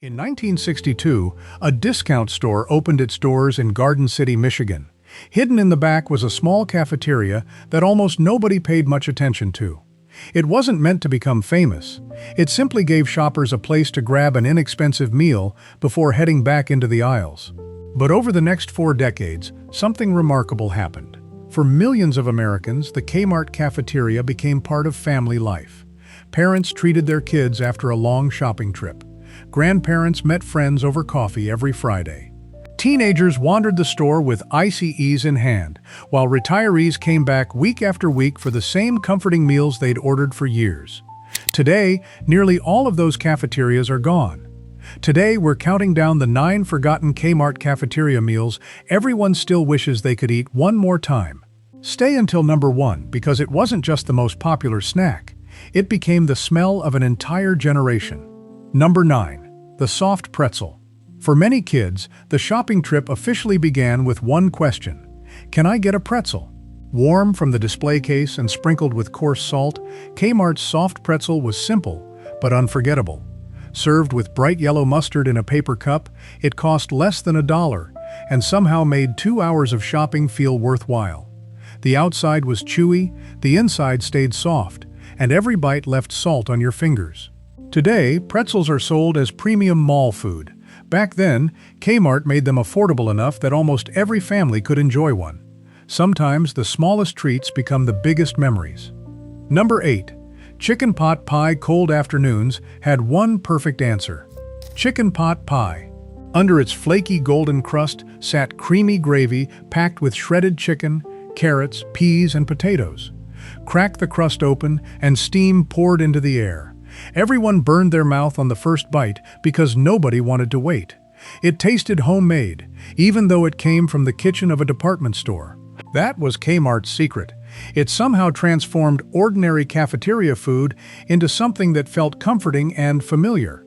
In 1962, a discount store opened its doors in Garden City, Michigan. Hidden in the back was a small cafeteria that almost nobody paid much attention to. It wasn't meant to become famous. It simply gave shoppers a place to grab an inexpensive meal before heading back into the aisles. But over the next 4 decades, something remarkable happened. For millions of Americans, the Kmart Cafeteria became part of family life. Parents treated their kids after a long shopping trip. Grandparents met friends over coffee every Friday. Teenagers wandered the store with icy ease in hand, while retirees came back week after week for the same comforting meals they'd ordered for years. Today, nearly all of those cafeterias are gone. Today, we're counting down the 9 forgotten Kmart cafeteria meals everyone still wishes they could eat one more time. Stay until number 1 because it wasn't just the most popular snack. It became the smell of an entire generation. Number 9. The soft pretzel. For many kids, the shopping trip officially began with one question: can I get a pretzel? Warm from the display case and sprinkled with coarse salt, Kmart's soft pretzel was simple but unforgettable. Served with bright yellow mustard in a paper cup, it cost less than $1 and somehow made 2 hours of shopping feel worthwhile. The outside was chewy, the inside stayed soft, and every bite left salt on your fingers. Today, pretzels are sold as premium mall food. Back then, Kmart made them affordable enough that almost every family could enjoy one. Sometimes the smallest treats become the biggest memories. Number 8. Chicken pot pie. Cold afternoons had one perfect answer: chicken pot pie. Under its flaky golden crust sat creamy gravy packed with shredded chicken, carrots, peas, and potatoes. Crack the crust open and steam poured into the air. Everyone burned their mouth on the first bite because nobody wanted to wait. It tasted homemade, even though it came from the kitchen of a department store. That was Kmart's secret. It somehow transformed ordinary cafeteria food into something that felt comforting and familiar.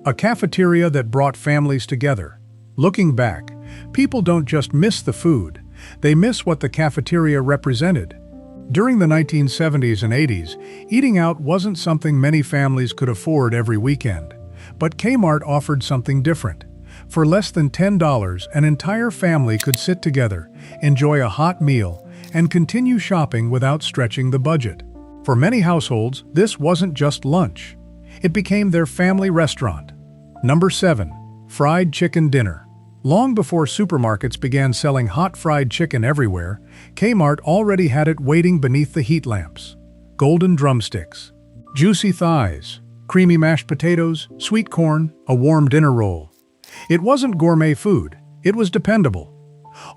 A cafeteria that brought families together. Looking back, people don't just miss the food, they miss what the cafeteria represented. During the 1970s and 80s, eating out wasn't something many families could afford every weekend. But Kmart offered something different. For less than $10, an entire family could sit together, enjoy a hot meal, and continue shopping without stretching the budget. For many households, this wasn't just lunch. It became their family restaurant. Number 7. Fried chicken dinner. Long before supermarkets began selling hot fried chicken everywhere, Kmart already had it waiting beneath the heat lamps. Golden drumsticks, juicy thighs, creamy mashed potatoes, sweet corn, a warm dinner roll. It wasn't gourmet food, it was dependable.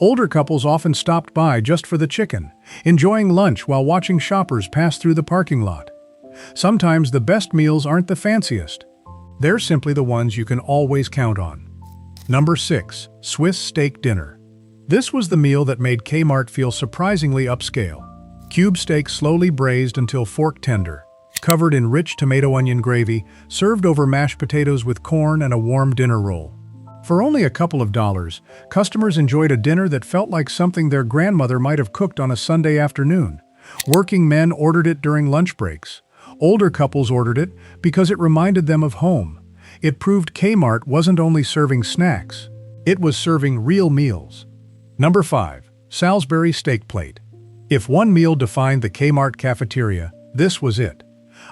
Older couples often stopped by just for the chicken, enjoying lunch while watching shoppers pass through the parking lot. Sometimes the best meals aren't the fanciest. They're simply the ones you can always count on. Number 6. Swiss steak dinner. This was the meal that made Kmart feel surprisingly upscale. Cube steak slowly braised until fork tender, covered in rich tomato onion gravy, served over mashed potatoes with corn and a warm dinner roll. For only a couple of dollars, customers enjoyed a dinner that felt like something their grandmother might have cooked on a Sunday afternoon. Working men ordered it during lunch breaks. Older couples ordered it because it reminded them of home. It proved Kmart wasn't only serving snacks, it was serving real meals. Number 5. Salisbury steak plate. If one meal defined the Kmart cafeteria, this was it.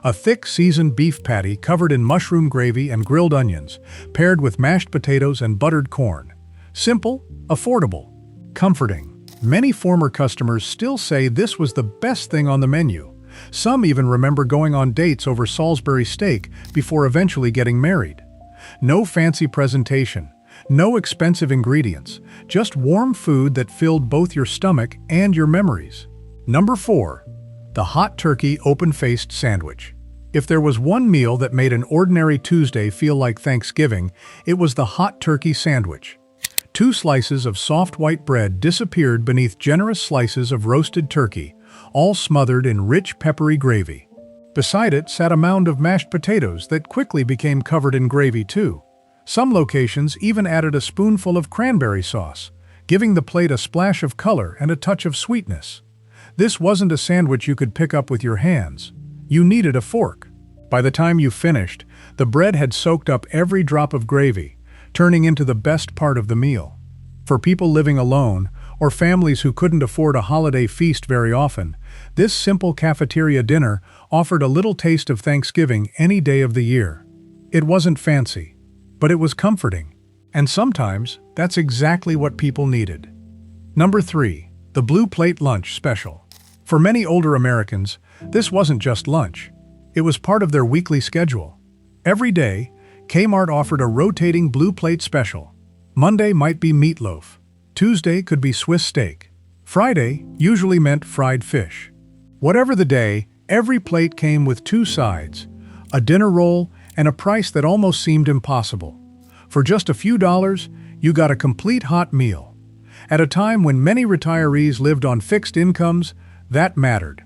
A thick seasoned beef patty covered in mushroom gravy and grilled onions, paired with mashed potatoes and buttered corn. Simple, affordable, comforting. Many former customers still say this was the best thing on the menu. Some even remember going on dates over Salisbury steak before eventually getting married. No fancy presentation, no expensive ingredients, just warm food that filled both your stomach and your memories. Number 4. The hot turkey open-faced sandwich. If there was one meal that made an ordinary Tuesday feel like Thanksgiving, it was the hot turkey sandwich. 2 slices of soft white bread disappeared beneath generous slices of roasted turkey, all smothered in rich peppery gravy. Beside it sat a mound of mashed potatoes that quickly became covered in gravy too. Some locations even added a spoonful of cranberry sauce, giving the plate a splash of color and a touch of sweetness. This wasn't a sandwich you could pick up with your hands. You needed a fork. By the time you finished, the bread had soaked up every drop of gravy, turning into the best part of the meal. For people living alone, or families who couldn't afford a holiday feast very often, this simple cafeteria dinner offered a little taste of Thanksgiving any day of the year. It wasn't fancy, but it was comforting. And sometimes, that's exactly what people needed. Number 3. The Blue Plate Lunch Special. For many older Americans, this wasn't just lunch. It was part of their weekly schedule. Every day, Kmart offered a rotating Blue Plate Special. Monday might be meatloaf. Tuesday could be Swiss steak. Friday usually meant fried fish. Whatever the day, every plate came with 2 sides, a dinner roll, and a price that almost seemed impossible. For just a few dollars, you got a complete hot meal. At a time when many retirees lived on fixed incomes, that mattered.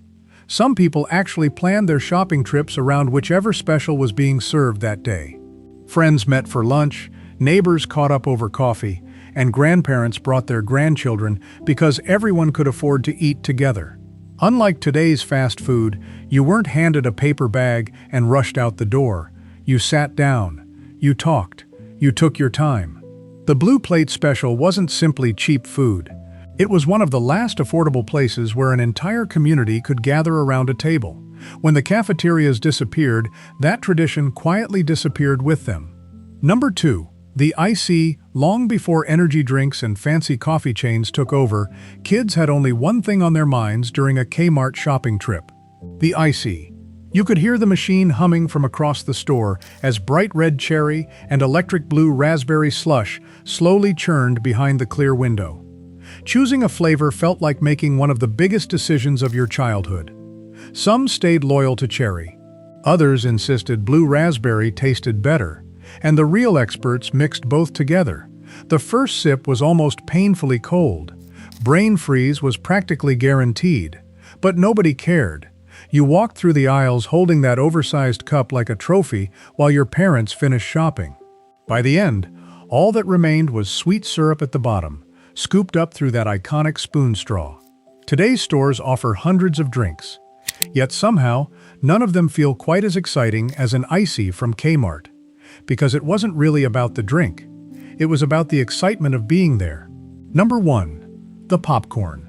Some people actually planned their shopping trips around whichever special was being served that day. Friends met for lunch, neighbors caught up over coffee, and grandparents brought their grandchildren because everyone could afford to eat together. Unlike today's fast food, you weren't handed a paper bag and rushed out the door. You sat down, you talked, you took your time. The Blue Plate Special wasn't simply cheap food. It was one of the last affordable places where an entire community could gather around a table. When the cafeterias disappeared, that tradition quietly disappeared with them. Number 2. The icy. Long before energy drinks and fancy coffee chains took over, kids had only one thing on their minds during a Kmart shopping trip: the icy. You could hear the machine humming from across the store as bright red cherry and electric blue raspberry slush slowly churned behind the clear window. Choosing a flavor felt like making one of the biggest decisions of your childhood. Some stayed loyal to cherry. Others insisted blue raspberry tasted better, and the real experts mixed both together. The first sip was almost painfully cold. Brain freeze was practically guaranteed, but nobody cared. You walked through the aisles holding that oversized cup like a trophy while your parents finished shopping. By the end, all that remained was sweet syrup at the bottom, scooped up through that iconic spoon straw. Today's stores offer hundreds of drinks, yet somehow, none of them feel quite as exciting as an icy from Kmart. Because it wasn't really about the drink. It was about the excitement of being there. Number 1. The popcorn.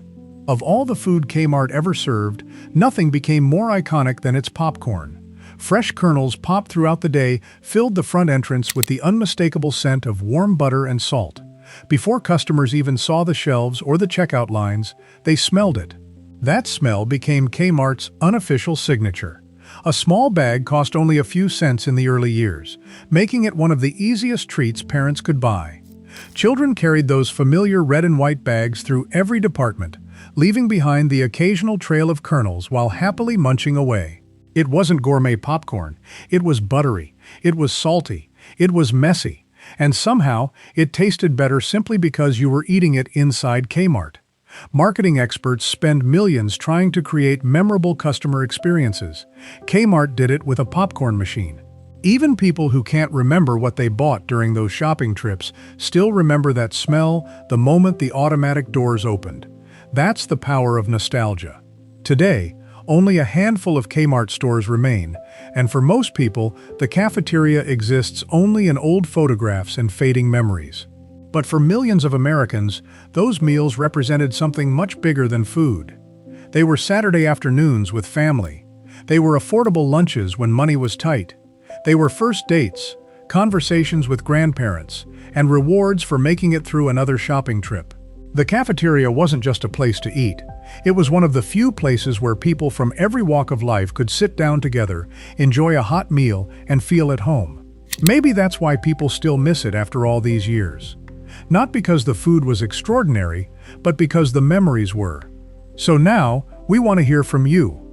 Of all the food Kmart ever served, nothing became more iconic than its popcorn. Fresh kernels popped throughout the day filled the front entrance with the unmistakable scent of warm butter and salt. Before customers even saw the shelves or the checkout lines, they smelled it. That smell became Kmart's unofficial signature. A small bag cost only a few cents in the early years, making it one of the easiest treats parents could buy. Children carried those familiar red and white bags through every department, leaving behind the occasional trail of kernels while happily munching away. It wasn't gourmet popcorn. It was buttery. It was salty. It was messy. And somehow, it tasted better simply because you were eating it inside Kmart. Marketing experts spend millions trying to create memorable customer experiences. Kmart did it with a popcorn machine. Even people who can't remember what they bought during those shopping trips still remember that smell the moment the automatic doors opened. That's the power of nostalgia. Today, only a handful of Kmart stores remain, and for most people, the cafeteria exists only in old photographs and fading memories. But for millions of Americans, those meals represented something much bigger than food. They were Saturday afternoons with family. They were affordable lunches when money was tight. They were first dates, conversations with grandparents, and rewards for making it through another shopping trip. The cafeteria wasn't just a place to eat. It was one of the few places where people from every walk of life could sit down together, enjoy a hot meal, and feel at home. Maybe that's why people still miss it after all these years. Not because the food was extraordinary, but because the memories were. So now, we want to hear from you.